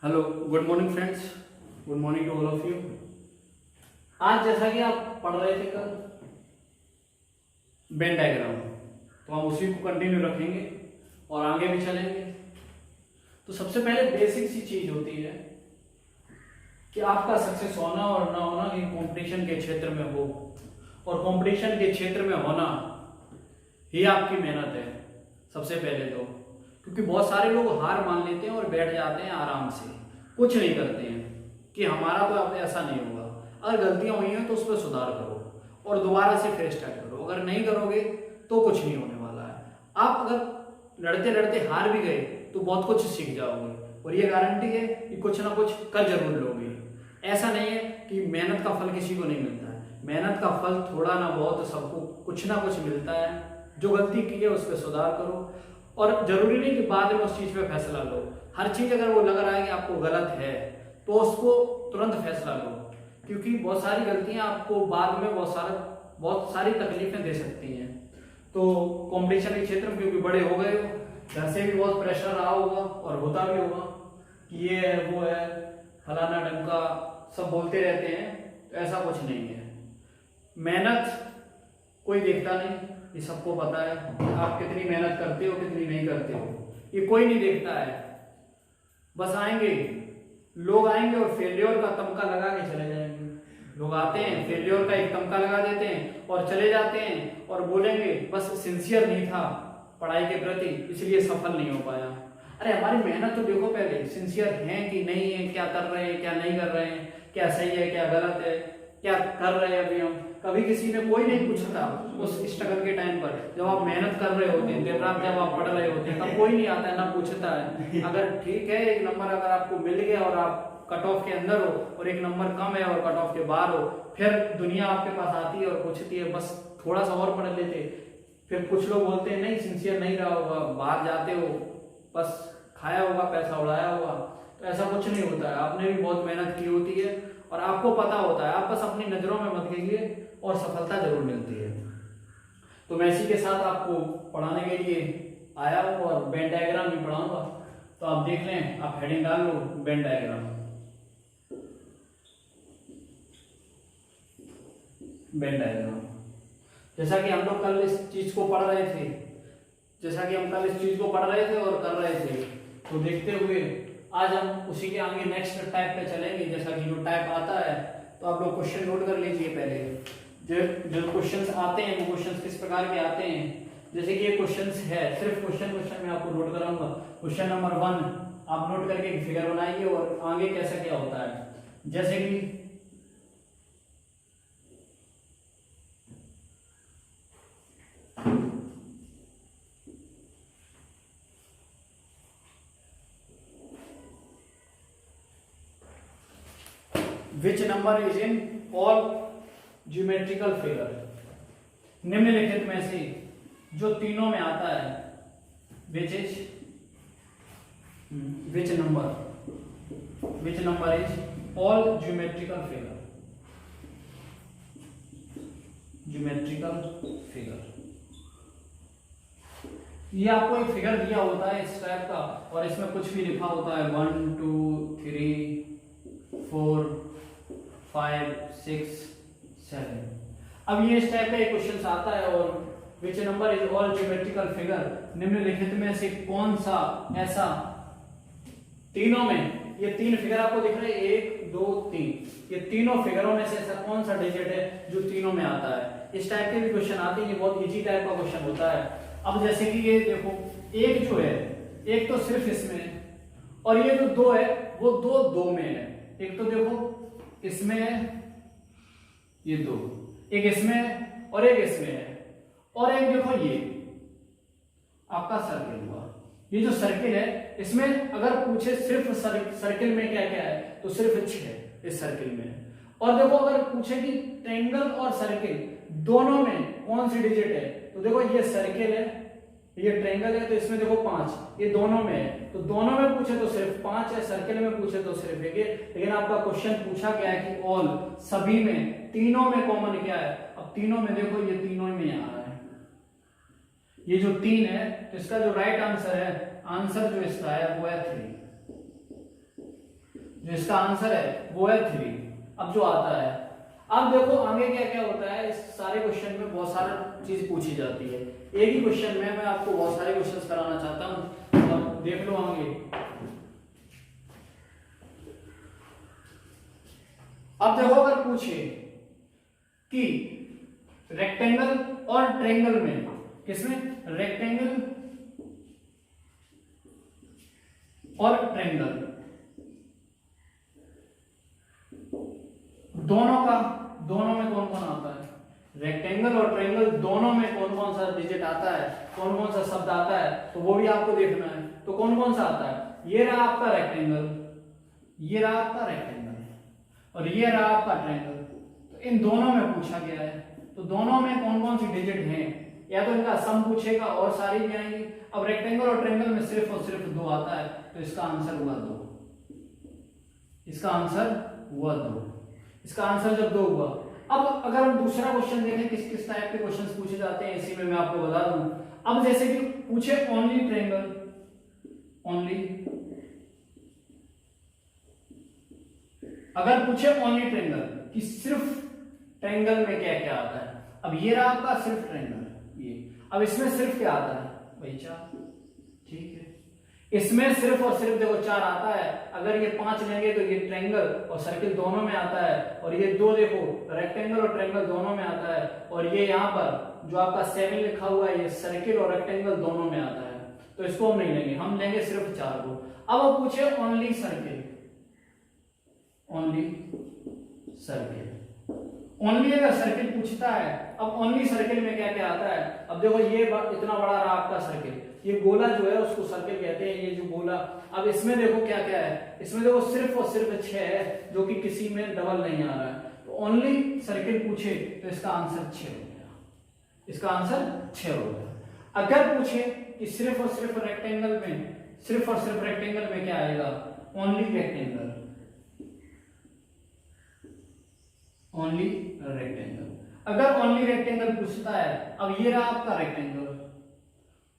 Hello, good morning friends. Good morning to all of you. आज जैसा कि आप पढ़ रहे थे कल वेन डायग्राम, तो हम उसी को कंटिन्यू रखेंगे और आगे भी चलेंगे। तो सबसे पहले बेसिक सी चीज होती है कि आपका सक्सेस होना और ना होना कि कंपटीशन के क्षेत्र में हो, और कंपटीशन के क्षेत्र में होना ही आपकी मेहनत है सबसे पहले तो। क्योंकि बहुत सारे लोग हार मान लेते हैं और बैठ जाते हैं आराम से, कुछ नहीं करते हैं कि हमारा तो अब ऐसा नहीं होगा। अगर गलतियां हुई हैं तो उस पर सुधार करो और दोबारा से फिर स्टार्ट करो। अगर नहीं करोगे तो कुछ नहीं होने वाला है। आप अगर लड़ते लड़ते हार भी गए तो बहुत कुछ सीख जाओगे, और ये गारंटी है कि कुछ ना कुछ कर जरूर लोगे। ऐसा नहीं है कि मेहनत का फल किसी को नहीं मिलता है। मेहनत का फल थोड़ा ना बहुत सबको कुछ ना कुछ मिलता है। जो गलती की है उस पर सुधार करो, और जरूरी नहीं कि बाद में उस चीज पे फैसला लो। हर चीज अगर वो लग रहा है कि आपको गलत है तो उसको तुरंत फैसला लो, क्योंकि बहुत सारी गलतियां आपको बाद में बहुत सारी तकलीफें दे सकती हैं। तो कंपटीशन के क्षेत्र में क्योंकि बड़े हो गए हो, घर से भी बहुत प्रेशर रहा होगा और होता भी होगा कि ये है वो है फलाना ढंका, सब बोलते रहते हैं। तो ऐसा कुछ नहीं है। मेहनत कोई देखता नहीं, ये सबको पता है कि आप कितनी मेहनत करते हो कितनी नहीं करते हो, ये कोई नहीं देखता है। बस आएंगे लोग, आएंगे और फेल्योर का तमका लगा के चले जाएंगे। लोग आते हैं, फेल्योर का एक तमका लगा देते हैं और चले जाते हैं और बोलेंगे बस सिंसियर नहीं था पढ़ाई के प्रति इसलिए सफल नहीं हो पाया। अरे हमारी मेहनत तो देखो पहले, सिंसियर हैं कि नहीं है, क्या कर रहे हैं क्या नहीं कर रहे हैं, क्या सही है क्या गलत है, क्या कर रहे हैं अभी हम। कभी किसी ने कोई नहीं पूछता उस स्ट्रगल के टाइम पर, जब आप मेहनत कर रहे होते हैं, दिन रात जब आप पढ़ रहे होते हैं, तब कोई नहीं आता है ना पूछता है। अगर ठीक है एक नंबर अगर आपको मिल गया और आप कट ऑफ के अंदर हो, और एक नंबर कम है और कट ऑफ के बाहर हो, फिर दुनिया आपके पास आती है और पूछती है बस थोड़ा सा और पढ़ लेते। फिर कुछ लोग बोलते हैं नहीं सिंसियर नहीं रहा होगा, बाहर जाते हो बस खाया होगा पैसा उड़ाया होगा। तो ऐसा कुछ नहीं होता है। आपने भी बहुत मेहनत की होती है और आपको पता होता है। आप बस अपनी नजरों में मत कीजिए और सफलता जरूर मिलती है। तो मैं इसी के साथ आपको पढ़ाने के लिए आया हूँ और वेन डायग्राम भी पढ़ाऊंगा। तो आप देख लें, आप हेडिंग डाल लो वेन डायग्राम। वेन डायग्राम जैसा कि हम लोग कल इस चीज को पढ़ रहे थे, और कर रहे थे, तो देखते हुए आज हम उसी के आगे नेक्स्ट टाइप पे चलेंगे। जैसा कि जो टाइप आता है, तो आप लोग क्वेश्चन नोट कर लीजिए पहले। जो क्वेश्चंस आते हैं वो क्वेश्चंस किस प्रकार के आते हैं। जैसे कि ये क्वेश्चंस है, सिर्फ क्वेश्चन में आपको नोट कराऊंगा। क्वेश्चन नंबर 1 आप नोट करके एक फिगर बनाइए और आगे कैसा क्या होता है। जैसे कि which number is in all geometrical figure, निम्नलिखित में से जो तीनों में आता है, which number is all geometrical figure। ये आपको एक फिगर दिया होता है इस टाइप का, और इसमें कुछ भी लिखा होता है 1 2 3 4 5 6 7। अब ये इस टाइप का एक क्वेश्चन आता है, और which number is all geometrical figure, निम्नलिखित में से कौन सा ऐसा तीनों में, ये तीन फिगर आपको दिख रहे हैं 1 2 3, ये तीनों फिगरों में से ऐसा कौन सा डिजिट है जो तीनों में आता है। इस टाइप के भी क्वेश्चन आते हैं, ये बहुत इजी टाइप का क्वेश्चन होता है। अब जैसे कि ये देखो, एक जो है, एक तो सिर्फ इसमें है, और ये जो दो है वो दो में है। एक तो देखो इसमें है, ये दो, एक इसमें है और एक इसमें है, और एक देखो ये आपका सर्किल हुआ। ये जो सर्किल है इसमें अगर पूछे सिर्फ सर्किल में क्या क्या है, तो सिर्फ 6 है इस सर्किल में। और देखो अगर पूछे कि ट्रायंगल और सर्किल दोनों में कौन सी डिजिट है, तो देखो ये सर्किल है ये ट्रायंगल है, तो इसमें देखो 5, ये दोनों में है, तो दोनों में पूछे तो सिर्फ 5 है, सर्किल में पूछे तो सिर्फ 1 है। लेकिन आपका क्वेश्चन पूछा गया है कि ऑल, सभी में, तीनों में कॉमन क्या है। अब तीनों में देखो ये तीनों में आ रहा है, ये जो 3 है, तो इसका जो राइट आंसर है, आंसर जो इसका है वो है 3। जो इसका आंसर है वो है 3। अब जो आता है, अब देखो आगे क्या क्या होता है। इस सारे क्वेश्चन में बहुत सारा चीज पूछी जाती है। एक ही क्वेश्चन में मैं आपको बहुत सारे क्वेश्चंस कराना चाहता हूं। अब देख लो आगे। अब देखो अगर पूछे कि रेक्टेंगल और ट्रायंगल में, किसमें, रेक्टेंगल और ट्रायंगल दोनों में कौन कौन आता है, रेक्टेंगल और ट्रायंगल दोनों में कौन कौन सा डिजिट आता है, कौन कौन सा शब्द आता है, तो वो भी आपको देखना है। तो कौन कौन सा आता है, ये रहा आपका रेक्टेंगल, ये रहा आपका रेक्टेंगल और ये रहा आपका ट्रायंगल। तो इन दोनों में पूछा गया है, तो दोनों में कौन कौन सी डिजिट हैं, या तो इनका सम पूछेगा और सारी भी आएंगी। अब रेक्टेंगल और ट्रायंगल में सिर्फ और सिर्फ 2 आता है, तो इसका आंसर हुआ 2। इसका आंसर हुआ 2। इसका आंसर जब 2 हुआ, अब अगर हम दूसरा क्वेश्चन देखें, किस किस टाइप के क्वेश्चंस पूछे जाते हैं, इसी में मैं आपको बता दूं। अब जैसे कि पूछे ओनली ट्रायंगल, ओनली, अगर पूछे ओनली ट्रायंगल कि सिर्फ ट्रायंगल में क्या क्या आता है। अब ये रहा आपका सिर्फ ट्रायंगल, ये, अब इसमें सिर्फ क्या आता है भाई, 4, ठीक है। इसमें सिर्फ और सिर्फ देखो 4 आता है। अगर ये 5 लेंगे तो ये ट्रायंगल और सर्किल दोनों में आता है, और ये 2 देखो रेक्टेंगल और ट्रायंगल दोनों में आता है, और ये यहाँ पर जो आपका 7 लिखा हुआ है, ये सर्किल और रेक्टेंगल दोनों में आता है। तो इसको हम नहीं लेंगे, हम लेंगे सिर्फ 4 को। अब वो पूछे only circle, only circle, only अगर सर्किल पूछता है, अब ओनली सर्किल में क्या क्या आता है। अब देखो ये इतना बड़ा रहा आपका सर्किल, ये गोला जो है उसको सर्किल कहते हैं, ये जो गोला। अब इसमें देखो क्या क्या है, इसमें देखो सिर्फ और सिर्फ 6 है, जो कि किसी में डबल नहीं आ रहा है। तो ओनली सर्किल पूछे तो इसका आंसर 6 हो गया, इसका आंसर 6 हो गया। अगर पूछे कि सिर्फ और सिर्फ रेक्टेंगल में, सिर्फ और सिर्फ रेक्टेंगल में क्या आएगा, ओनली रेक्टेंगल, ओनली रेक्टेंगल। अगर ओनली रेक्टेंगल पूछता है, अब ये रहा आपका रेक्टेंगल,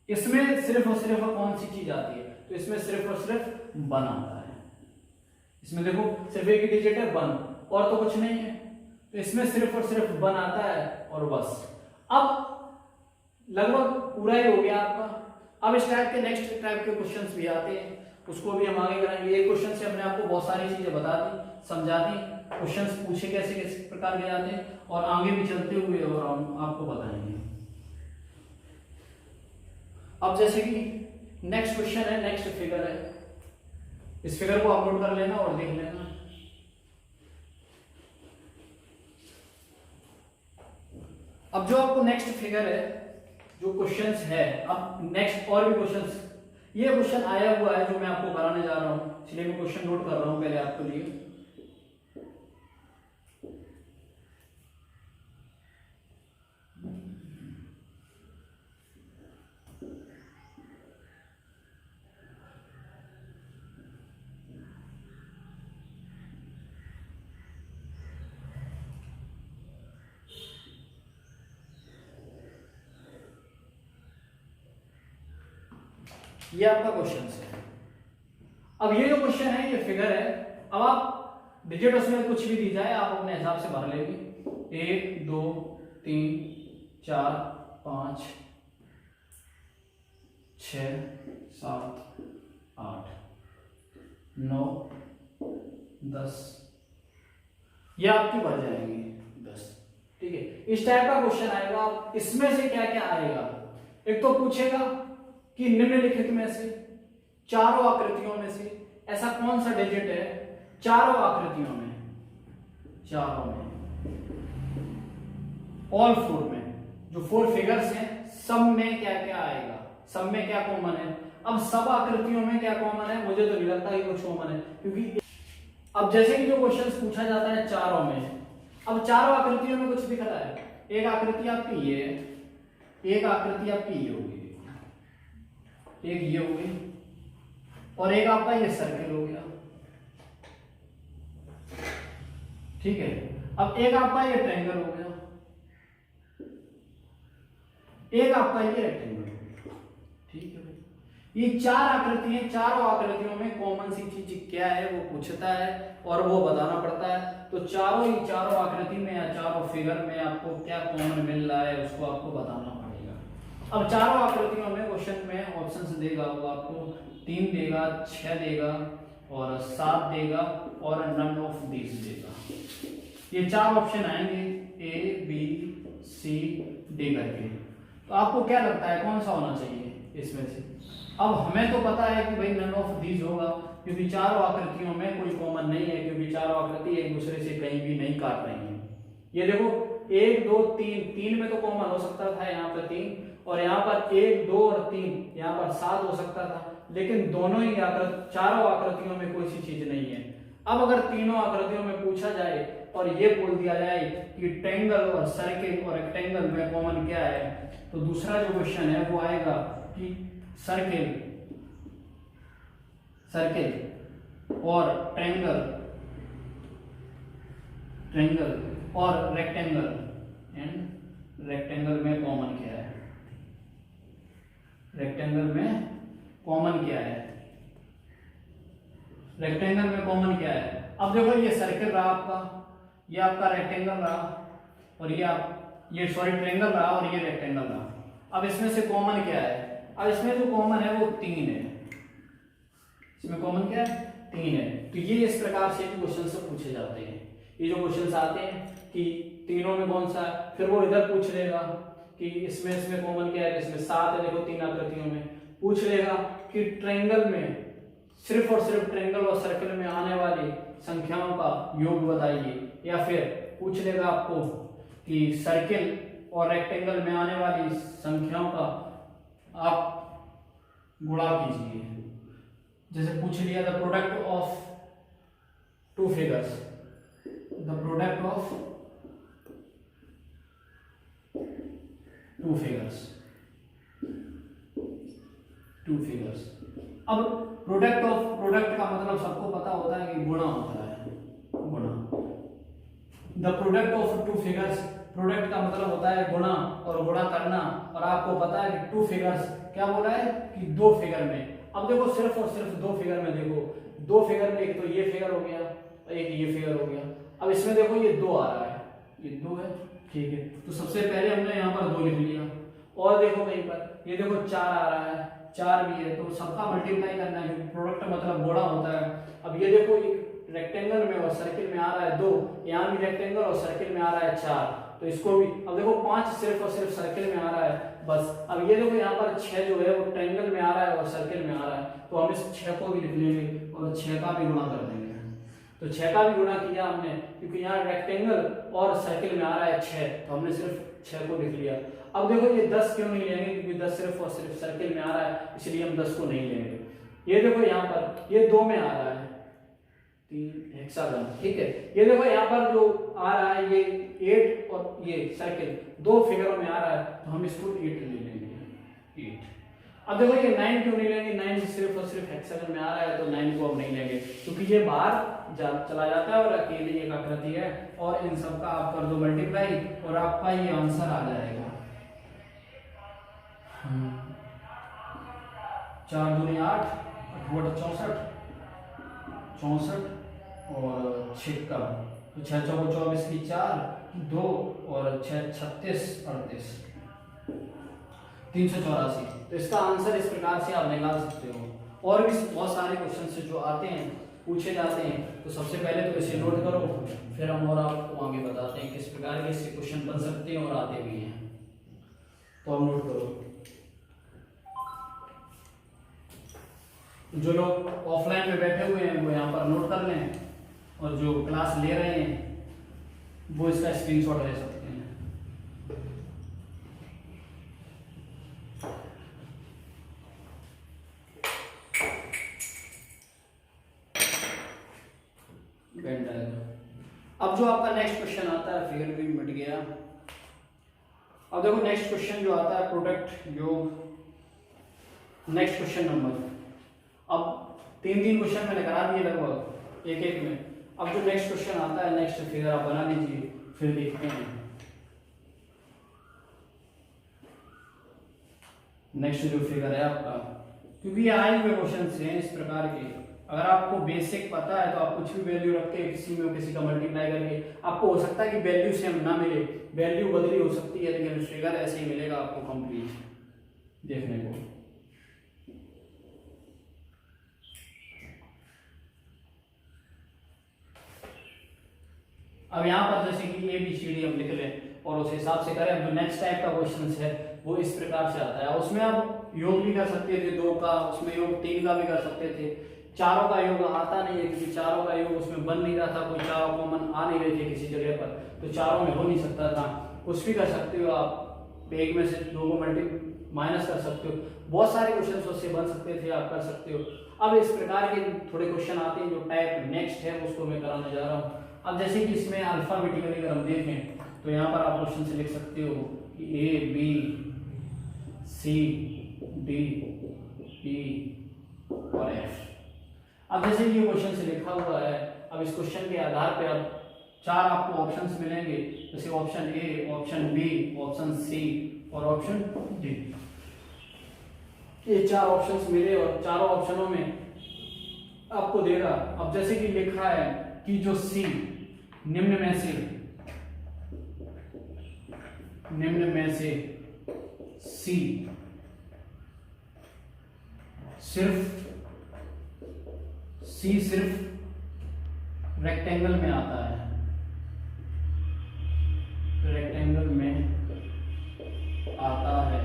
इसमें सिर्फ और सिर्फ कौन सी चीज आती है, तो इसमें सिर्फ और सिर्फ 1 आता है। इसमें देखो सिर्फ एक ही डिजिट है 1, और तो कुछ नहीं है, तो इसमें सिर्फ और सिर्फ 1 आता है और बस। अब लगभग पूरा ही हो गया आपका। अब इस टाइप के नेक्स्ट टाइप के क्वेश्चंस भी आते हैं, उसको भी हम आगे करेंगे। ये क्वेश्चन से हमने आपको बहुत सारी चीजें बता दी, समझा दी, क्वेश्चंस पूछे कैसे कैसे प्रकार के आते हैं, और आगे भी चलते हुए और हम आपको बताएंगे। अब जैसे कि नेक्स्ट क्वेश्चन है, नेक्स्ट फिगर है, इस फिगर को आप नोट कर लेना और देख लेना। अब जो आपको नेक्स्ट फिगर है, जो क्वेश्चंस है, अब नेक्स्ट और भी क्वेश्चंस, ये क्वेश्चन आया हुआ है जो मैं आपको कराने जा रहा हूं, इसलिए मैं क्वेश्चन नोट कर रहा हूं पहले आपके लिए। ये आपका क्वेश्चन है। अब ये जो क्वेश्चन है, ये फिगर है। अब आप डिजिट उसमें कुछ भी दी जाए आप अपने हिसाब से भर लेंगे। 1 2 3 4 5 6 7 8 9 10, ये आपकी भर जाएंगे 10, ठीक है। इस टाइप का क्वेश्चन आएगा। इसमें से क्या क्या आएगा, एक तो पूछेगा कि निम्नलिखित में से चारों आकृतियों में से ऐसा कौन सा डिजिट है, चारों आकृतियों में, चारों में, ऑल 4 में, जो 4 फिगर्स हैं, सब में क्या क्या आएगा, सब में क्या कॉमन है। अब सब आकृतियों में क्या कॉमन है, मुझे तो नहीं लगता कि कुछ कॉमन है, क्योंकि अब जैसे कि जो क्वेश्चन पूछा जाता है चारों में, अब चारों आकृतियों में कुछ दिख रहा है। एक आकृति आपकी ये है, एक आकृति आपकी ये होगी, एक ये हो गई, और एक आपका ये सर्किल हो गया, ठीक है। अब एक आपका ये ट्रायंगल हो गया, एक आपका ये रेक्टेंगल हो गया, ठीक है भाई। ये 4 आकृतियां, चारों आकृतियों में कॉमन सी चीज क्या है वो पूछता है और वो बताना पड़ता है। तो चारों आकृति में या चारों फिगर में आपको क्या कॉमन मिल रहा है उसको आपको बताना पड़ेगा। अब चारों आकृतियों में क्वेश्चन में ऑप्शंस देगा, वो आपको 3 देगा, 6 देगा और 7 देगा और नन ऑफ दीज देगा। ये 4 ऑप्शन आएंगे ए बी सी डी करके। तो आपको क्या लगता है कौन सा होना चाहिए इसमें से? अब हमें तो पता है कि भाई नन ऑफ दीज होगा, क्योंकि चारों आकृतियों में कोई कॉमन नहीं है, क्योंकि चारों आकृति एक दूसरे से कहीं भी नहीं काट रही हैं। ये देखो 1 2 3 में तो कॉमन हो सकता था यहाँ पर 3, और यहाँ पर 1 2 और 3 यहाँ पर 7 हो सकता था, लेकिन दोनों ही चारों आकृतियों में कोई सी चीज नहीं है। अब अगर तीनों आकृतियों में पूछा जाए और ये बोल दिया जाए कि ट्रायंगल और सर्किल और रेक्टेंगल में कॉमन क्या है, तो दूसरा जो क्वेश्चन है वो आएगा कि सर्किल और ट्रायंगल और रेक्टेंगल में कॉमन क्या है? रेक्टेंगल में कॉमन क्या है? रेक्टेंगल में कॉमन क्या है? अब देखो ये सर्किल रहा आपका, ये आपका रेक्टेंगल रहा, और ये ट्रायंगल रहा और ये रेक्टेंगल रहा। अब इसमें से कॉमन क्या है? अब इसमें जो कॉमन है वो 3 है। इसमें कॉमन क्या है? 3 है। तो ये इस प्रकार से क्वेश्चन से पूछे जाते हैं। ये जो क्वेश्चन आते हैं कि तीनों में कौन सा है, फिर वो इधर पूछ लेगा कि इसमें कॉमन क्या है, इसमें 7 है, देखो 3 आकृतियों में पूछ लेगा कि ट्रायंगल में सिर्फ और सिर्फ ट्रायंगल और सर्कल में आने वाली संख्याओं का योग बताइए, या फिर पूछ लेगा आपको कि सर्किल और रेक्टेंगल में आने वाली संख्याओं का आप गुणा कीजिए। जैसे पूछ लिया the product of two figures, the product of two figures. अब प्रोडक्ट का मतलब सबको पता होता है कि गुणा होता है, गुणा। The product of two figures, product का मतलब होता है गुणा और गुणा करना, और आपको पता है कि टू फिगर्स क्या बोला है कि 2 फिगर में। अब देखो सिर्फ और सिर्फ 2 फिगर में, देखो 2 फिगर में एक तो ये फिगर हो गया, एक ये फिगर हो गया। अब इसमें देखो ये 2 आ रहा है, ये 2 है, ठीक है। तो सबसे पहले हमने यहाँ पर 2 लिख लिया, और देखो कहीं पर ये देखो 4 आ रहा है, 4 भी है, तो सबका मल्टीप्लाई करना है क्योंकि प्रोडक्ट मतलब गुणा होता है। अब ये देखो एक रेक्टेंगल में और सर्किल में आ रहा है 2, यहाँ भी रेक्टेंगल और सर्किल में आ रहा है 4, तो इसको भी। अब देखो 5 सिर्फ और सिर्फ सर्किल में आ रहा है बस। अब ये देखो यहाँ पर 6 जो है वो ट्रायंगल में आ रहा है और सर्किल में आ रहा है, तो हम इस 6 को भी लिख लेंगे और 6 का भी गुणा कर देंगे। तो 6 का भी गुणा किया हमने, क्योंकि यहाँ रेक्टेंगल और सर्किल में आ रहा है 6, तो हमने सिर्फ 6 को लिख लिया। अब देखो ये 10 क्यों नहीं लेंगे, क्योंकि 10 सिर्फ और सिर्फ सर्किल में आ रहा है, इसलिए हम 10 को नहीं लेंगे। ये देखो यहाँ पर ये 2 में आ रहा है, 3 हेक्सागन, ठीक है। ये देखो यहाँ पर जो आ रहा है ये 8 और ये सर्किल 2 फिगरों में आ रहा है, तो हम इसको 8 ले लेंगे, 8। अब देखो ये 9 क्यों नहीं लेंगे, 9 सिर्फ और सिर्फ हेक्सागन में आ रहा है, तो 9 को हम नहीं लेंगे, क्योंकि ये बाहर चला जाता है और अकेली एक आकृति है, और इन सब का आप कर दो मल्टीप्लाई और आपका ये आंसर आ जाएगा 4 दूनी 8, 8 64, 64 और 6 का, तो 6 चौको 24 की 4, 2 और 6 36 38, 384। तो इसका आंसर इस प्रकार से आप निकाल सकते हो। और भी बहुत सारे क्वेश्चन से जो आते हैं पूछे जाते हैं, तो सबसे पहले तो इसे नोट करो, फिर हम और आपको आगे बताते हैं किस प्रकार के इससे क्वेश्चन बन सकते हैं और आते भी हैं। तो हम नोट करो, जो लोग ऑफलाइन में बैठे हुए हैं वो यहाँ पर नोट कर लें, और जो क्लास ले रहे हैं वो इसका स्क्रीनशॉट ले सकते हैं। अब जो आपका नेक्स्ट क्वेश्चन आता है, फिगर भी मिट गया। अब देखो नेक्स्ट क्वेश्चन जो आता है प्रोडक्ट योग, नेक्स्ट क्वेश्चन नंबर, अब 3 क्वेश्चन मैंने करा दिए लगभग एक एक में। अब जो नेक्स्ट क्वेश्चन आता है, नेक्स्ट फिगर आप बना लीजिए, फिर देखते हैं नेक्स्ट जो फिगर है आपका, क्योंकि ये आए हुए क्वेश्चन हैं इस प्रकार के। अगर आपको बेसिक पता है तो आप कुछ भी वैल्यू रख के किसी में किसी का मल्टीप्लाई करके, आपको हो सकता है कि वैल्यू सेम ना मिले, वैल्यू बदली हो सकती है, लेकिन फिगर ऐसे ही मिलेगा आपको कंप्लीट देखने को। अब यहाँ पर जैसे कि ABCD हम लिख लें और उस हिसाब से करें। जो नेक्स्ट टाइप का क्वेश्चन है वो इस प्रकार से आता है, उसमें आप योग भी कर सकते थे 2 का, उसमें योग 3 का भी कर सकते थे। चारों का योग आता नहीं है क्योंकि चारों का योग उसमें बन नहीं रहा था, कोई चारों कॉमन आ नहीं रहे थे किसी जगह पर, तो चारों में हो नहीं सकता था। कुछ भी कर सकते हो आप, एक में से 2 को माइनस कर सकते हो, बहुत सारे क्वेश्चन उससे बन सकते थे, आप कर सकते हो। अब इस प्रकार के थोड़े क्वेश्चन आते हैं जो टाइप नेक्स्ट है उसको मैं कराने जा रहा हूँ। अब जैसे कि इसमें अल्फाबेटिकली अगर हम देखें तो यहाँ पर आप क्वेश्चन से लिख सकते हो कि ABCDE और F। अब जैसे ये क्वेश्चन से लिखा हुआ है, अब इस क्वेश्चन के आधार पे अब 4 आपको ऑप्शंस मिलेंगे, जैसे option A, option B, option C और ऑप्शन D। ये 4 ऑप्शंस मिले और चारों ऑप्शनों में आपको देगा। अब जैसे कि लिखा है कि जो C निम्न में से C सिर्फ रेक्टेंगल में आता है, रेक्टेंगल में आता है,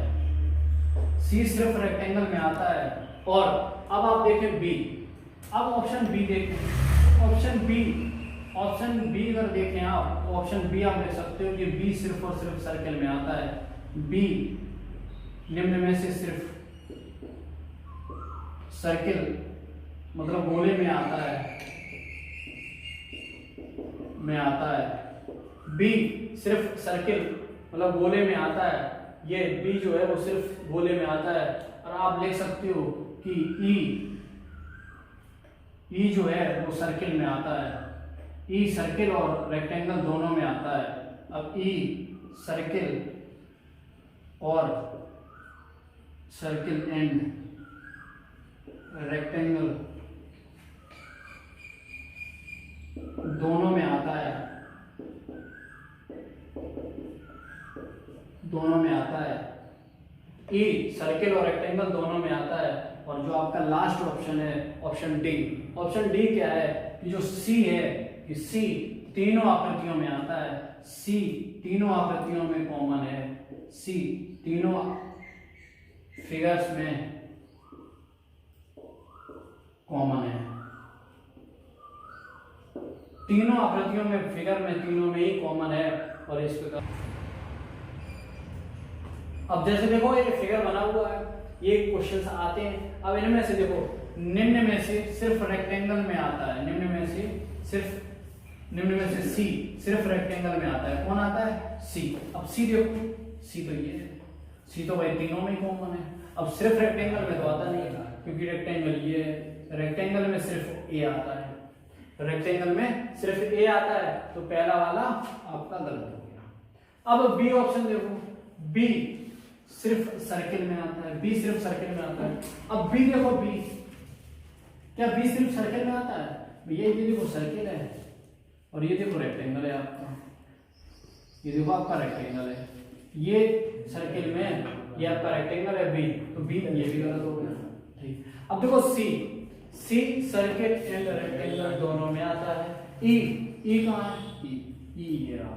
C सिर्फ रेक्टेंगल में आता है। और अब आप देखें B, अब ऑप्शन B देखें, ऑप्शन बी अगर देखें आप, ऑप्शन बी आप देख सकते हो कि बी सिर्फ और सिर्फ सर्कल में आता है। बी निम्न में से सिर्फ सर्कल मतलब गोले में आता है, बी सिर्फ सर्कल मतलब गोले में आता है, ये बी जो है वो सिर्फ गोले में आता है। और आप लिख सकते हो कि ई जो है वो सर्कल में आता है, ई सर्कल और रेक्टेंगल दोनों में आता है। अब ई सर्कल और सर्कल एंड रेक्टेंगल दोनों में आता है, ई सर्कल और रेक्टेंगल दोनों में आता है। और जो आपका लास्ट ऑप्शन है ऑप्शन डी क्या है कि जो सी है कि सी तीनों आकृतियों में आता है, सी तीनों आकृतियों में कॉमन है, सी तीनों फिगर्स में कॉमन है, तीनों आकृतियों में फिगर में तीनों में ही कॉमन है। और इस प्रकार अब जैसे देखो ये फिगर बना हुआ है, ये क्वेश्चंस आते हैं। अब इनमें से देखो निम्न में से सिर्फ रेक्टेंगल में आता है, निम्न में से सी सिर्फ रेक्टेंगल में आता है, कौन आता है सी। अब सी देखो, सी तो ये है, सी तो भाई तीनों में कॉमन है। अब सिर्फ रेक्टेंगल में तो आता नहीं है क्योंकि रेक्टेंगल ये है, रेक्टेंगल में सिर्फ ए आता है, रेक्टेंगल में सिर्फ ए आता है, तो पहला वाला आपका गलत हो गया। अब बी ऑप्शन देखो, बी सिर्फ सर्किल में आता है, बी सिर्फ सर्किल में आता है। अब बी देखो, बी क्या बी सिर्फ सर्किल में आता है भैया? ये देखो सर्किल है और ये देखो रेक्टेंगल है आपका, ये देखो आपका रेक्टेंगल है, ये सर्किल में, ये आपका रेक्टेंगल है बी, तो बी ये भी गलत हो गया। ठीक, अब देखो सी सर्किल एंड रेक्टेंगल दोनों में आता है। ई कहाँ है? ई ये रहा,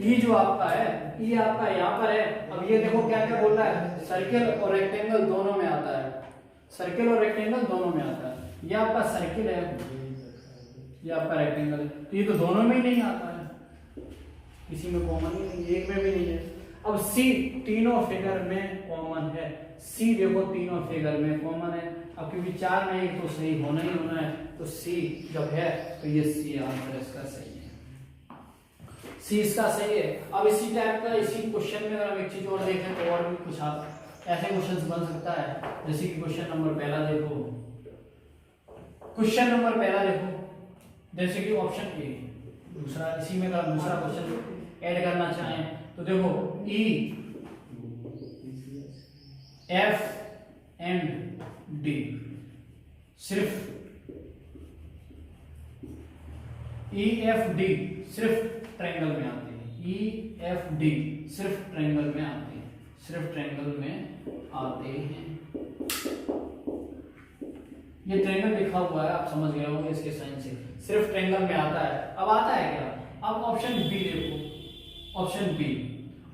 ई जो आपका है, ई आपका यहाँ पर है। अब ये देखो क्या क्या बोल रहा है, सर्किल और रेक्टेंगल दोनों में आता है, सर्किल और रेक्टेंगल दोनों में आता है। ये आपका सर्किल है, ये आपका रेक्टेंगल है, तो ये तो दोनों में ही नहीं आता है, किसी में कॉमन ही नहीं, एक में भी नहीं है। अब सी तीनों फिगर में कॉमन है, सी देखो तीनों फिगर में कॉमन है। अब क्योंकि 4 में एक तो सही होना ही होना है, तो सी जब है तो ये सी आंसर इसका सही है, सी इसका सही है। अब इसी टाइप का इसी क्वेश्चन में अगर हम एक चीज और देखें तो और भी कुछ आप ऐसे क्वेश्चन बन सकता है। जैसे कि क्वेश्चन नंबर पहला देखो, क्वेश्चन नंबर पहला देखो, जैसे कि ऑप्शन ए, दूसरा इसी में अगर दूसरा क्वेश्चन ऐड करना चाहें तो देखो ई एफ एंड डी सिर्फ ई एफ डी सिर्फ ट्रायंगल में आते हैं, ई एफ डी सिर्फ ट्रायंगल में आते हैं, सिर्फ ट्रायंगल में आते हैं। ये ट्रायंगल लिखा हुआ है, आप समझ गए होंगे इसके साइन से, सिर्फ ट्रायंगल में आता है। अब आता है क्या? अब ऑप्शन बी देखो, ऑप्शन बी,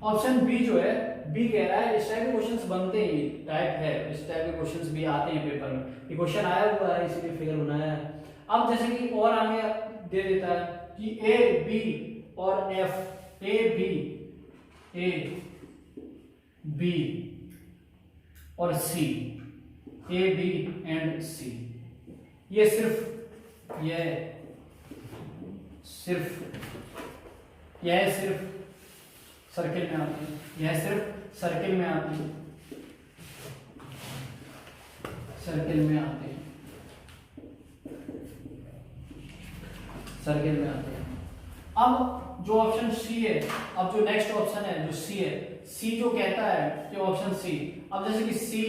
ऑप्शन बी जो है, बी कह रहा है इस टाइप के क्वेश्चंस बनते हैं, टाइप है, इस टाइप के क्वेश्चंस भी आते हैं पेपर में, ये क्वेश्चन आया हुआ है इसीलिए फिगर बनाया है। अब जैसे कि और आगे दे देता है कि ए बी और एफ, ए बी और सी, ए बी एंड सी, ये सिर्फ सर्किल में आती है, यह सिर्फ सर्किल में आती है, सर्किल में आते हैं, सर्किल में आते हैं। अब जो ऑप्शन सी है, अब जो नेक्स्ट ऑप्शन है जो सी है, सी जो कहता है कि ऑप्शन सी, अब जैसे कि सी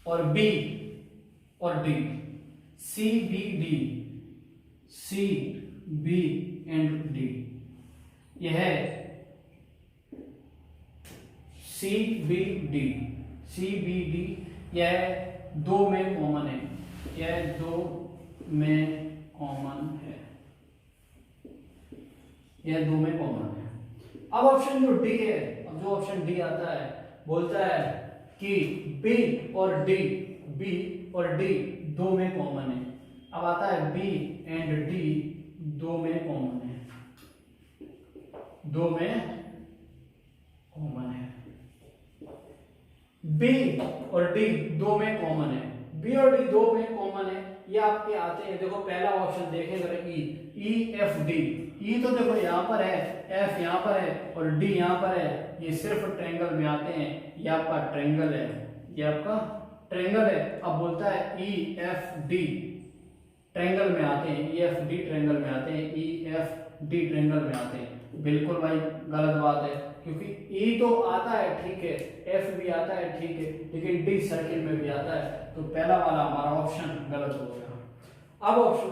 और बी और D, C B D, C B and D, यह है C B D, C B D, यह दो में कॉमन है, यह दो में कॉमन है, यह दो में कॉमन है। अब ऑप्शन जो डी है, अब जो ऑप्शन डी आता है बोलता है कि बी और डी, बी और डी दो में कॉमन है। अब आता है बी एंड डी दो में कॉमन है, दो में कॉमन है, बी और डी दो में कॉमन है, बी और डी दो में कॉमन है, ये आपके आते हैं। देखो पहला ऑप्शन देखेगा ई एफ डी, ई तो देखो यहाँ पर है, एफ यहाँ पर है और डी यहाँ पर है, ये सिर्फ ट्रायंगल में आते हैं, ये आपका ट्रायंगल है, ये आपका ट्रायंगल है। अब बोलता है ई एफ डी ट्रायंगल में आते हैं, ई एफ डी ट्रायंगल में आते हैं, ई एफ डी ट्रायंगल में आते हैं। बिल्कुल भाई गलत बात है, क्योंकि ई तो आता है ठीक है, एफ भी आता है ठीक है, लेकिन डी सर्किल में भी आता है, तो पहला वाला हमारा ऑप्शन गलत हो गया। अब ऑप्शन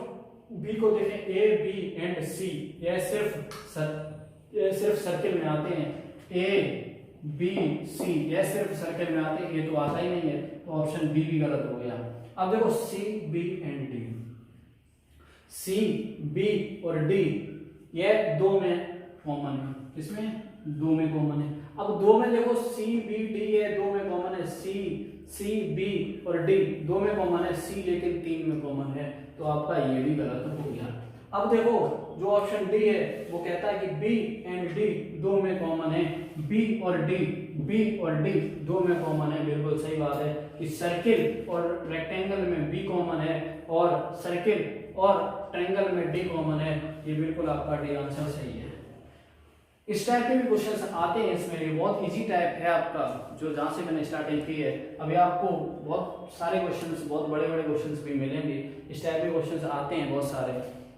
बी को देखें, ए बी एंड सी, यह सिर्फ सर्किल में आते हैं, ए बी सी यह सिर्फ सर्किल में आते हैं, ये तो आता ही नहीं है, तो ऑप्शन बी भी गलत हो गया। अब देखो C B and D, C B और डी यह दो में कॉमन है, इसमें दो में कॉमन है। अब दो में देखो सी बी डी है, दो में कॉमन है, सी बी और डी दो में कॉमन है, सी लेकिन तीन में कॉमन है, तो आपका ये भी गलत हो गया। अब देखो जो ऑप्शन डी है वो कहता है कि बी एंड डी दो में कॉमन है, बी और डी दो में कॉमन है, बिल्कुल सही बात है कि सर्किल और रेक्टेंगल में बी कॉमन है और सर्किल और ट्रायंगल में डी कॉमन है, ये बिल्कुल आपका डी आंसर सही है। इस टाइप के भी क्वेश्चंस आते हैं इसमें, ये बहुत इजी टाइप है आपका, जो जहां से मैंने स्टार्टिंग की है। अभी आपको बहुत सारे क्वेश्चंस, बहुत बड़े बड़े क्वेश्चंस भी मिलेंगे, इस टाइप के क्वेश्चंस आते हैं बहुत सारे।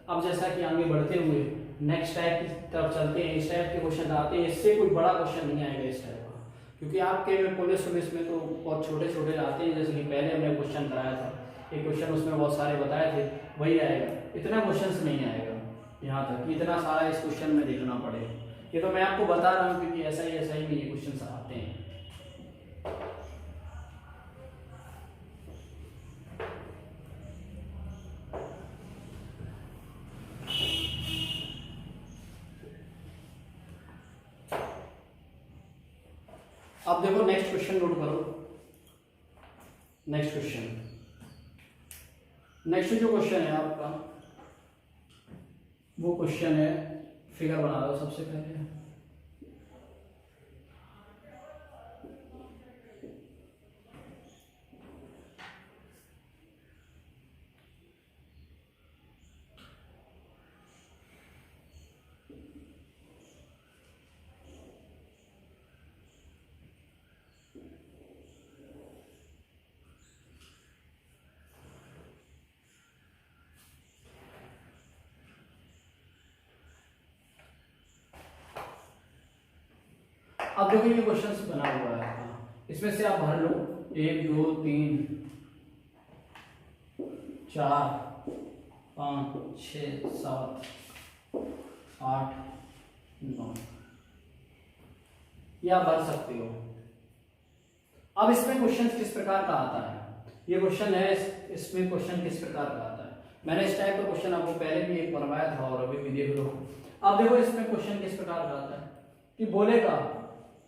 अब जैसा कि आगे बढ़ते हुए नेक्स्ट टाइप की तरफ चलते हैं, इस टाइप के क्वेश्चन आते हैं, इससे कोई बड़ा क्वेश्चन नहीं आएगा इस टाइप का, क्योंकि आपके पुलिस में तो बहुत छोटे छोटे आते हैं, जैसे कि पहले हमने क्वेश्चन कराया था, एक क्वेश्चन उसमें बहुत सारे बताए थे, वही आएगा, इतना क्वेश्चन नहीं आएगा यहाँ तक, इतना सारा इस क्वेश्चन में देखना पड़ेगा। ये तो मैं आपको बता रहा हूँ क्योंकि ऐसा ही नहीं ये क्वेश्चंस आते हैं। अब देखो नेक्स्ट क्वेश्चन नोट करो, नेक्स्ट जो क्वेश्चन है आपका वो क्वेश्चन है, फिगर बना दो सबसे पहले। अब देखो ये क्वेश्चंस बना हुआ है, इसमें से आप भर लो 1 2 3 4 5 6 7 8 9, ये आप भर सकते हो। अब इसमें क्वेश्चन किस प्रकार का आता है, ये क्वेश्चन है, इसमें क्वेश्चन किस प्रकार का आता है। मैंने इस टाइप का क्वेश्चन आपको पहले भी एक बनवाया था और अभी भी देख लो। अब देखो इसमें क्वेश्चन किस प्रकार का आता है कि बोलेगा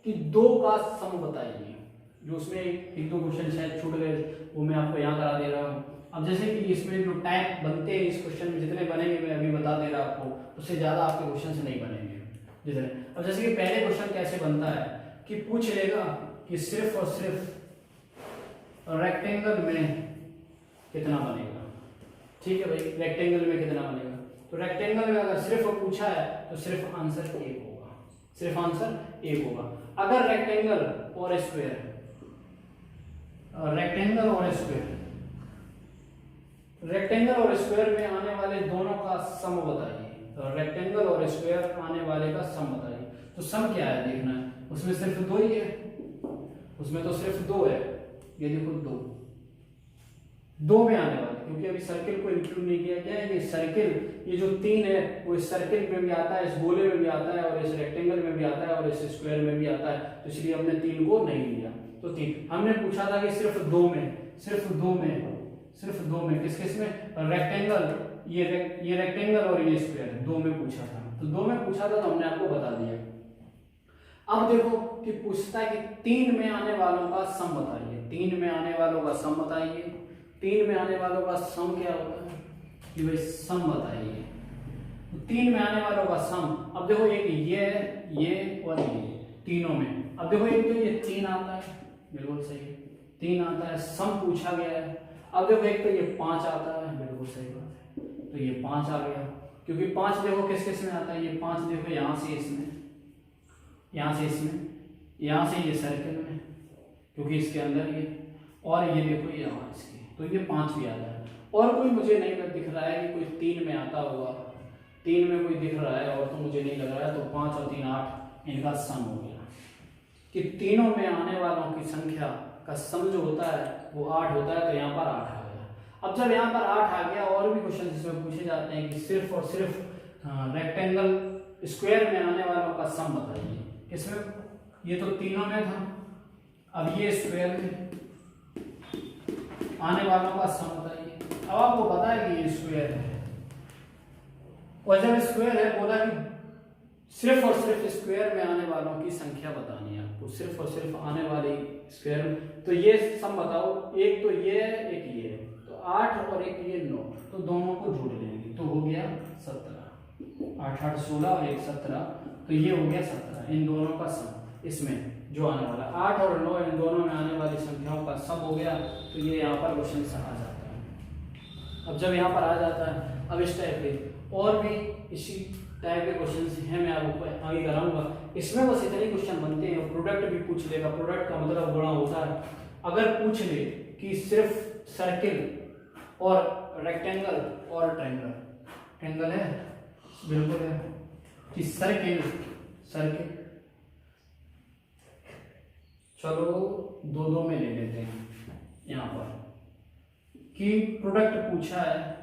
कि 2 का सम बताइए, जो उसमें एक दो क्वेश्चन शायद छूट गए, वो मैं आपको यहाँ करा दे रहा हूँ। अब जैसे कि इसमें जो टाइप बनते हैं इस क्वेश्चन में, जितने बनेंगे मैं अभी बता दे रहा आपको, उससे ज्यादा आपके क्वेश्चन से नहीं बनेंगे जितने। अब जैसे कि पहले क्वेश्चन कैसे बनता है कि पूछ लेगा कि सिर्फ और सिर्फ रेक्टेंगल में कितना बनेगा। ठीक है भाई, रेक्टेंगल में कितना बनेगा, तो रेक्टेंगल में अगर सिर्फ पूछा है तो सिर्फ आंसर 1 होगा, सिर्फ आंसर 1 होगा। अगर रेक्टेंगल और स्क्वायर, रेक्टेंगल और स्क्वायर, रेक्टेंगल और स्क्वायर में आने वाले दोनों का सम बताइए, तो रेक्टेंगल और स्क्वायर आने वाले का सम बताइए। तो सम क्या है देखना है, उसमें सिर्फ 2 ही है, उसमें तो सिर्फ 2 है, ये देखो 2 में आने वाले, क्योंकि अभी सर्किल को इंक्लूड नहीं किया गया है। ये सर्किल, ये जो 3 है वो इस सर्किल में भी आता है, इस गोले में भी आता है, और इस रेक्टेंगल में भी आता है, और इस स्क्वायर में भी आता है, तो इसलिए हमने 3 को नहीं लिया। तो 3 हमने पूछा था कि सिर्फ 2 में, सिर्फ 2 में, सिर्फ 2 में, किस किस में, रेक्टेंगल, ये रेक्टेंगल और ये स्क्वायर, 2 में पूछा था। तो 2 में पूछा था तो हमने आपको बता दिया। अब देखो कि पूछता है कि 3 में आने वालों का सम बताइए, 3 में आने वालों का सम बताइए। 3 में आने वालों का सम क्या होता है कि भाई सम बताइए, तो 3 में आने वालों का सम। अब देखो एक ये और ये तीनों में, अब देखो एक तो ये 3 आता है, बिल्कुल सही है, 3 आता है, सम पूछा गया है। अब देखो एक तो ये 5 आता है, बिल्कुल सही बात है, तो ये 5 आ गया, क्योंकि 5 देखो किस किस में आता है, ये 5 देखो यहाँ से इसमें, यहाँ से इसमें, यहाँ से ये सर्किल में, क्योंकि इसके अंदर ये, और ये देखो यहाँ इसके, तो ये 5 भी आता है। और कोई मुझे नहीं दिख रहा है कि कोई 3 में आता होगा, 3 में कोई दिख रहा है और तो मुझे नहीं लग रहा है, तो 5 और 3 8, इनका सम हो गया कि तीनों में आने वालों की संख्या का सम जो होता है वो 8 होता है, तो यहाँ पर 8 आ गया। अब जब यहाँ पर 8 आ गया, और भी क्वेश्चन इसमें पूछे जाते हैं कि सिर्फ और सिर्फ रेक्टेंगल स्क्वायर में आने वालों का सम बताइए। इसमें ये तो तीनों में था, अब ये स्क्वायर में आने वालों का सम बताइए। अब आपको पता है कि ये स्क्वायर है, और जब स्क्वायर है बोला कि सिर्फ और सिर्फ स्क्वायर में आने वालों की संख्या बतानी है आपको, सिर्फ और सिर्फ आने वाली स्क्वायर में। तो ये सम बताओ, एक तो ये एक ये, तो 8 और एक ये 9, तो दोनों को जोड़ लेंगे तो हो गया 17, 8 8 16 और 1 17, तो ये हो गया 17, इन दोनों का सम। इसमें जो आने वाला 8 और 9, इन दोनों में आने वाली संख्याओं का सम हो गया, तो ये यहाँ पर क्वेश्चन से आ जाता है। अब जब यहाँ पर आ जाता है, अब इस टाइप के और भी इसी टाइप के क्वेश्चन हैं, मैं आपको आगे कराऊंगा। इसमें बस इतने क्वेश्चन बनते हैं। प्रोडक्ट भी पूछ लेगा, प्रोडक्ट का मतलब गुणा होता है। अगर पूछ ले कि सिर्फ सर्किल और रेक्टेंगल और ट्रायंगल, ट्रायंगल है, बिल्कुल है, कि सर्किल, सर्किल, चलो 2 में ले लेते हैं यहाँ पर, कि प्रोडक्ट पूछा है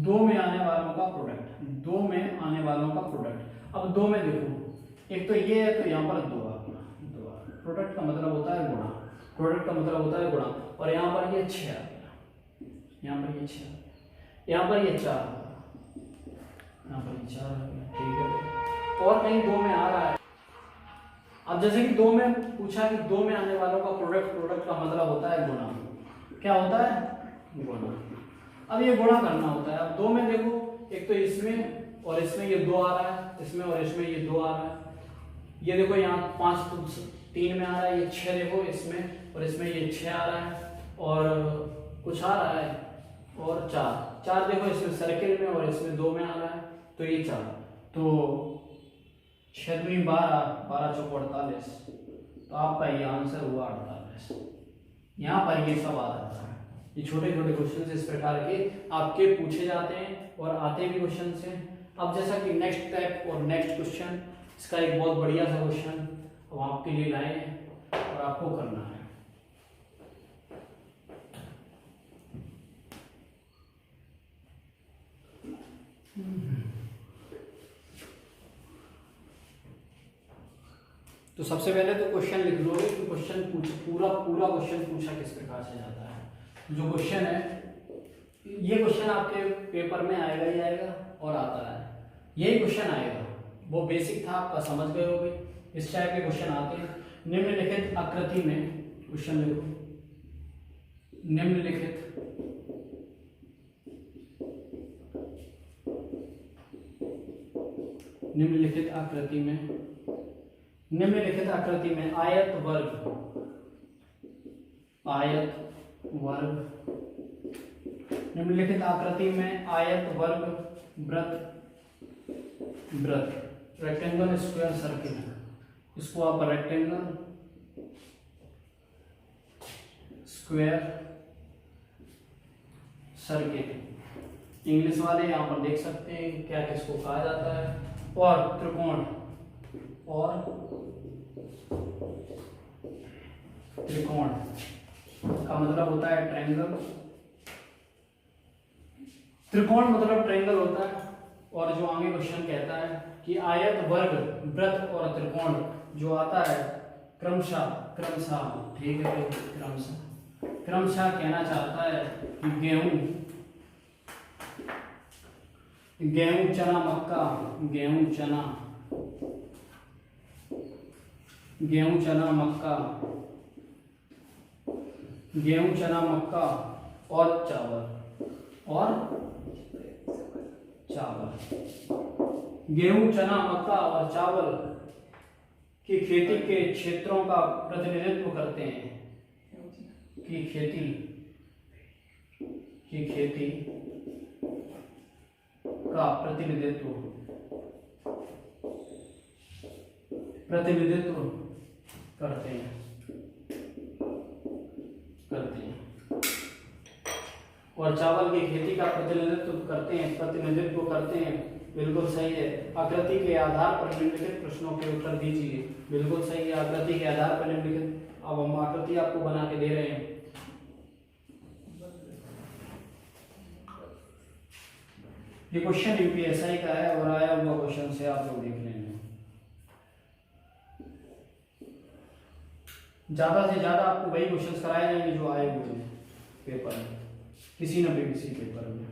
2 में आने वालों का प्रोडक्ट, 2 में आने वालों का प्रोडक्ट। अब 2 में देखो, एक तो ये है, तो यहाँ पर 2 आ गया, 2 आ गया। प्रोडक्ट का मतलब होता है गुणा, प्रोडक्ट का मतलब होता है गुणा, और यहाँ पर ये 6 आ गया, यहाँ पर ये 6 आ गया, यहाँ पर ये 4 आ गया, यहाँ पर ये 4 आ गया, ठीक है। और कहीं 2 में आ रहा है। अब जैसे कि 2 में पूछा कि 2 में आने वालों का प्रोडक्ट, प्रोडक्ट का मतलब होता है गुणा, क्या होता है, गुणा। अब ये गुणा करना होता है। अब 2 में देखो, एक तो इसमें और इसमें ये 2 आ रहा है, इसमें और इसमें ये 2 आ रहा है। ये देखो यहाँ 5 तो 3 में आ रहा है, ये 6 देखो इसमें और इसमें ये 6 आ रहा है, और कुछ आ रहा है, और 4 देखो इसमें सर्किल में और इसमें 2 में आ रहा है, तो ये 4, तो 6 दूनी 12, 12 चौक 48, तो आपका ये आंसर हुआ 48। यहाँ पर ये सब आ जाता है। ये छोटे छोटे क्वेश्चन इस प्रकार के आपके पूछे जाते हैं और आते भी क्वेश्चन से। अब जैसा कि नेक्स्ट टाइप और नेक्स्ट क्वेश्चन, इसका एक बहुत बढ़िया सा क्वेश्चन हम आपके लिए लाए हैं और आपको करना है। तो सबसे पहले तो क्वेश्चन लिख लोगे कि क्वेश्चन पूरा क्वेश्चन पूछा किस प्रकार से जाता है। जो क्वेश्चन है, ये क्वेश्चन आपके पेपर में आएगा ही आएगा और आता है, यही क्वेश्चन आएगा। वो बेसिक था, आपका समझ गए होगे। इस टाइप के क्वेश्चन आते हैं। निम्नलिखित आकृति में क्वेश्चन लिखो, निम्नलिखित आकृति में आयत वर्ग निम्नलिखित आकृति में आयत वर्ग वृत्त रेक्टेंगल स्क्वायर सर्किल, इसको आप रेक्टेंगल स्क्वायर सर्किल इंग्लिश वाले यहाँ पर देख सकते हैं क्या किसको कहा जाता है। और त्रिकोण का मतलब होता है ट्रायंगल। त्रिकोण मतलब ट्रायंगल होता है। और जो आगे क्वेश्चन कहता है कि आयत वर्ग वृत्त और त्रिकोण जो आता है क्रमशः, ठीक है, क्रमशः कहना चाहता है कि गेहूं चना मक्का, गेहूं चना मक्का और चावल गेहूं चना मक्का और चावल की खेती के क्षेत्रों का प्रतिनिधित्व करते हैं, की खेती का प्रतिनिधित्व करते हैं। और चावल की खेती का प्रतिनिधित्व करते हैं। बिल्कुल सही है। आकृति के आधार पर निम्नलिखित प्रश्नों के उत्तर दीजिए। बिल्कुल सही है। आकृति के आधार पर निम्नलिखित, अब हम आकृति आपको बना के दे रहे हैं। ये क्वेश्चन यूपीएसआई का है और आया हुआ क्वेश्चन से आप लोग देख लेंगे। ज्यादा से ज्यादा आपको वही क्वेश्चंस कराए जाएंगे जो आए हुए हैं पेपर में, किसी न किसी पेपर में।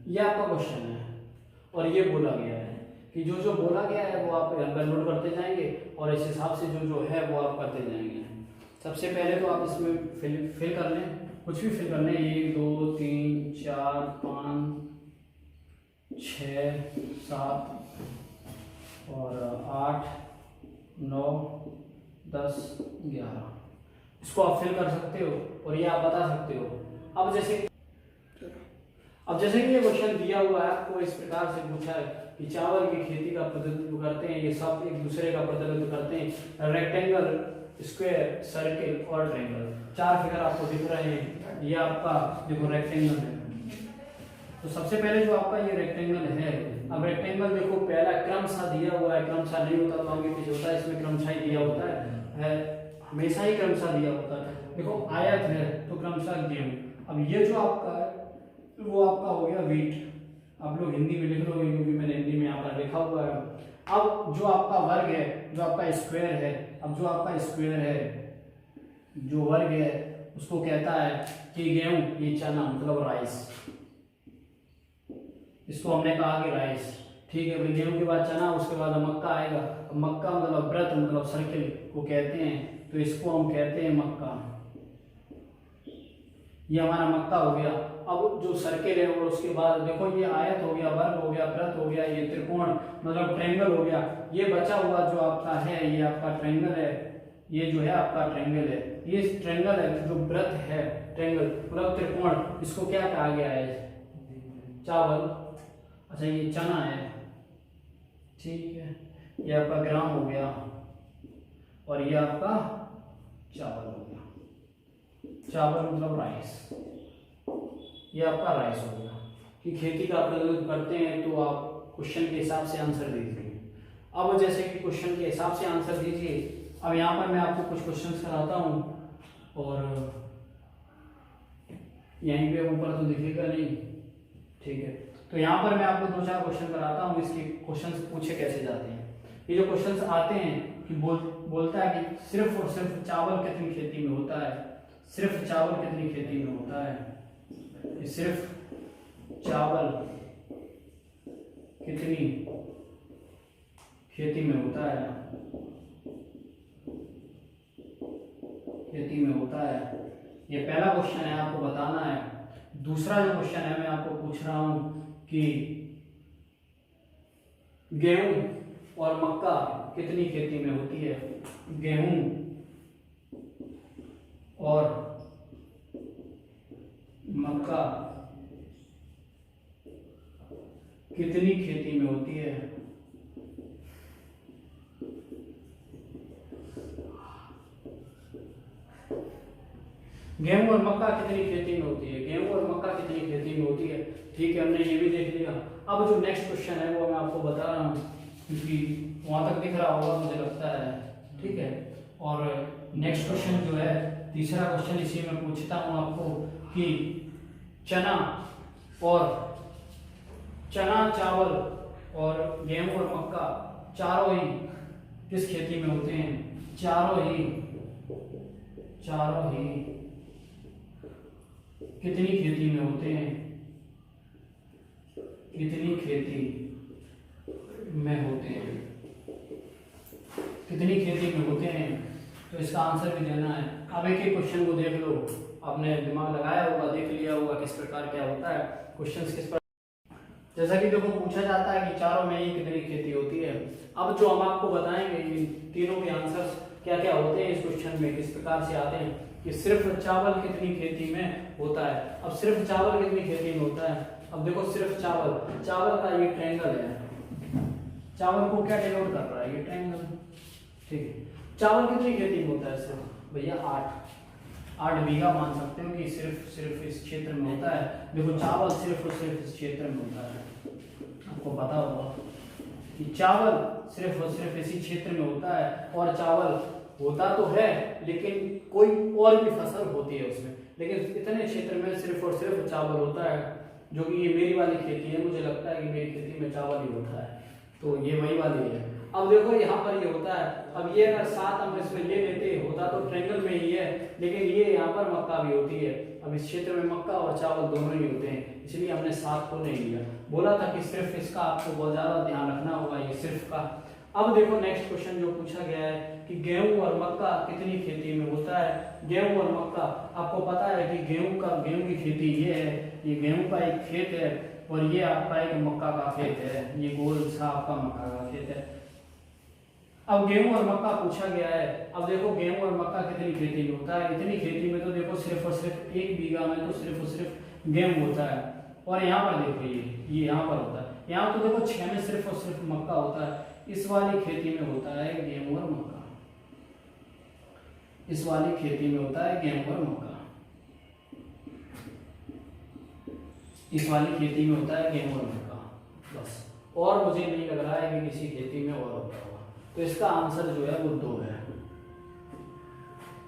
ये आपका क्वेश्चन है और ये बोला गया है कि जो जो बोला गया है वो आप नोट करते जाएंगे और इस हिसाब से जो जो है वो आप करते जाएंगे। सबसे पहले तो आप इसमें फिल कर लें, कुछ भी फिल कर लें। 1 2 3 4 5 6 7 और 8 9 10 11, इसको आप फिल कर सकते हो और ये आप बता सकते हो। अब जैसे कि ये क्वेश्चन दिया हुआ है, आपको इस प्रकार से पूछा है कि चावल की खेती का प्रतिनिधित्व करते हैं, ये सब एक दूसरे का प्रतिनिधित्व करते हैं। रेक्टेंगल, स्क्वायर, सर्किल और ट्रायंगल, 4 फिगर आपको दिख रहे हैं। ये आपका देखो रेक्टेंगल है। तो सबसे पहले जो आपका ये रेक्टेंगल है, अब रेक्टेंगल देखो पहला क्रमशः दिया हुआ है, क्रमशः नहीं होता तो आगे पीछे होता है, इसमें क्रमशः ही दिया होता है, हमेशा ही क्रमशः दिया होता है। देखो आयत है तो क्रमशः गेहूं। अब ये जो आपका है वो आपका हो गया वीट। आप लोग हिंदी में लिख लो क्योंकि मैंने हिंदी में यहाँ पर लिखा हुआ है। अब जो आपका वर्ग है, जो आपका स्क्वायर है, अब जो आपका स्क्वायर है, जो वर्ग है उसको कहता है कि गेहूं, ये चना मतलब राइस, इसको हमने कहा कि राइस, ठीक है। गेहूं के बाद चना, उसके बाद मक्का आएगा। मक्का मतलब वृत्त मतलब सर्किल को कहते हैं, तो इसको हम कहते हैं मक्का। ये हमारा मक्का हो गया। अब जो सर्किल है और उसके बाद देखो ये आयत हो गया, वर्ग हो गया, वृत्त हो गया, ये त्रिकोण मतलब ट्रायंगल हो गया। ये बचा हुआ जो आपका है ये आपका ट्रायंगल है, ये जो है आपका ट्रायंगल है, ये ट्रायंगल है जो वृत्त है ट्रायंगल मतलब त्रिकोण, इसको क्या कहा गया है? चावल। अच्छा ये चना है, ठीक है, ये आपका ग्राम हो गया और ये आपका चावल हो गया। चावल मतलब राइस, ये आपका राइस हो गया। कि खेती का प्रयोग करते हैं तो आप क्वेश्चन के हिसाब से आंसर दीजिए। अब जैसे कि क्वेश्चन के हिसाब से आंसर दीजिए। अब यहाँ पर मैं आपको कुछ क्वेश्चंस कराता हूँ और यहीं पे ऊपर तो दिखेगा नहीं, ठीक है। तो यहाँ पर मैं आपको 2-4 क्वेश्चन कराता हूँ, इसके क्वेश्चंस पूछे कैसे जाते हैं। ये जो क्वेश्चंस आते हैं कि बोलता है कि सिर्फ और सिर्फ चावल कितनी खेती में होता है, सिर्फ चावल कितनी खेती में होता है, सिर्फ चावल कितनी खेती में होता है, खेती में होता है। ये पहला क्वेश्चन है, आपको बताना है। दूसरा जो क्वेश्चन है मैं आपको पूछ रहा हूं कि गेहूं और मक्का कितनी खेती में होती है, गेहूं और मक्का कितनी खेती में होती है। गेहूं और मक्का कितनी खेती में होती है, गेहूं और मक्का कितनी खेती में होती है, ठीक है, हमने ये भी देख लिया। अब जो नेक्स्ट क्वेश्चन है वो मैं आपको बता रहा हूँ क्योंकि वहां तक दिख रहा होगा मुझे लगता है, ठीक है। और नेक्स्ट क्वेश्चन जो है तीसरा क्वेश्चन इसी में पूछता हूँ आपको कि चना चावल और गेहूं और मक्का चारों ही किस खेती में होते हैं, चारों ही कितनी खेती में होते हैं, कितनी खेती में होते हैं, कितनी खेती में होते हैं। तो इसका आंसर भी देना है। अब एक एक क्वेश्चन को देख लो, आपने दिमाग लगाया होगा, देख लिया होगा किस प्रकार क्या होता है, क्वेश्चंस किस प्रकार। जैसा कि देखो पूछा जाता है कि चारों में ही कितनी खेती होती है। अब जो हम आपको बताएंगे इन तीनों के आंसर्स क्या क्या होते हैं इस क्वेश्चन में, किस प्रकार से आते हैं कि सिर्फ चावल कितनी खेती में होता है। अब सिर्फ चावल कितनी खेती में होता है, अब देखो सिर्फ चावल का ये ट्रायंगल है, चावल को क्या डिनोट कर रहा है, ये ट्रायंगल, ठीक है। चावल कितनी खेती में होता है सिर्फ भैया 8 बीघा मान सकते हो कि सिर्फ इस क्षेत्र में होता है। देखो चावल सिर्फ और सिर्फ इस क्षेत्र में होता है, आपको पता होगा कि चावल सिर्फ और सिर्फ इसी क्षेत्र में होता है। और चावल होता तो है लेकिन कोई और भी फसल होती है उसमें, लेकिन इतने क्षेत्र में सिर्फ और सिर्फ चावल होता है, जो कि ये मेरी वाली खेती है, मुझे लगता है कि मेरी खेती में चावल ही होता है, तो ये वही वाली है। अब देखो यहाँ पर ये होता है, अब ये अगर 7 हम इसमें ये लेते होता तो ट्रायंगल में ही है, लेकिन ये यहाँ पर मक्का भी होती है। अब इस क्षेत्र में मक्का और चावल दोनों ही होते हैं, इसलिए हमने 7 को नहीं लिया। बोला था कि सिर्फ इसका आपको बहुत ज्यादा ध्यान रखना होगा, ये सिर्फ का। अब देखो नेक्स्ट क्वेश्चन जो पूछा गया है कि गेहूं और मक्का कितनी खेती में होता है। गेहूं और मक्का, आपको पता है कि गेहूं की खेती ये है, ये गेहूं का एक खेत है और ये आपका एक मक्का का खेत है, ये गोल सा आपका मक्का का खेत है। अब गेहूं और मक्का पूछा गया है। अब देखो गेहूं और मक्का कितनी खेती में होता है, इतनी खेती में तो देखो सिर्फ और सिर्फ 1 बीघा में तो सिर्फ और सिर्फ गेहूं होता है। और यहाँ पर देखो ये यहाँ पर होता है, यहाँ तो देखो 6 में सिर्फ और सिर्फ मक्का होता है। इस वाली खेती में होता है गेहूं और मक्का, इस वाली खेती में होता है गेहूं और मक्का, इस वाली खेती में होता है गेहूं और मक्का, बस। और मुझे नहीं लग रहा है कि किसी खेती में और होता होगा। तो इसका आंसर जो है वो 2 है,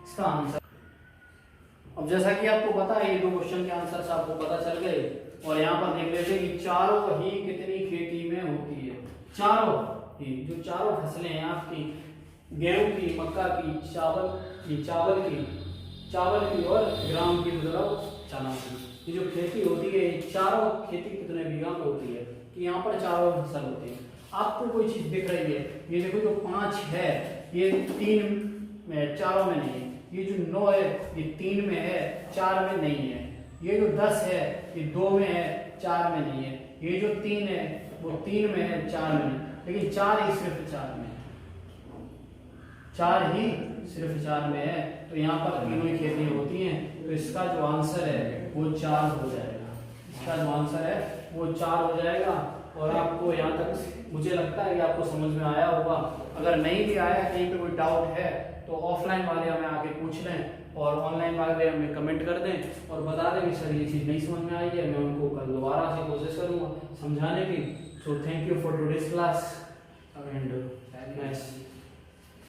इसका आंसर। अब जैसा कि आपको पता है ये 2 क्वेश्चन के आंसर आपको पता चल गए। और यहाँ पर देख लेते हैं कि चारों ही कितनी खेती में होती है। चारों ही, जो चारों फसलें हैं आपकी, गेहूं की, मक्का की, चावल की और ग्राम की मतलब चना की, ये जो खेती होती है चारों खेती कितने बीघा में होती है कि यहाँ पर चारों फसल होती है। आपको कोई चीज दिख रही है, ये देखो जो 5 है ये 3 में, चारों में नहीं है। ये जो 9 है ये 3 में है, 4 में नहीं है। ये जो 10 है ये 2 में है, 4 में नहीं है। ये जो 3 है वो 3 में है, 4 में नहीं, लेकिन 4 ही सिर्फ 4 में है, 4 ही सिर्फ 4 में है। तो यहाँ पर तीनों ही खेतियाँ होती हैं, तो इसका जो आंसर है वो 4 हो जाएगा। इसका जो आंसर है वो 4 हो जाएगा। और आपको यहाँ तक मुझे लगता है कि आपको समझ में आया होगा। अगर नहीं भी आया, कहीं पे कोई डाउट है तो ऑफलाइन वाले हमें आके पूछ लें और ऑनलाइन वाले हमें कमेंट कर दें और बता दें कि सर ये चीज़ नहीं समझ में आई है, मैं उनको कल दोबारा से कोशिश करूँगा समझाने की। So thank you for today's class and nice.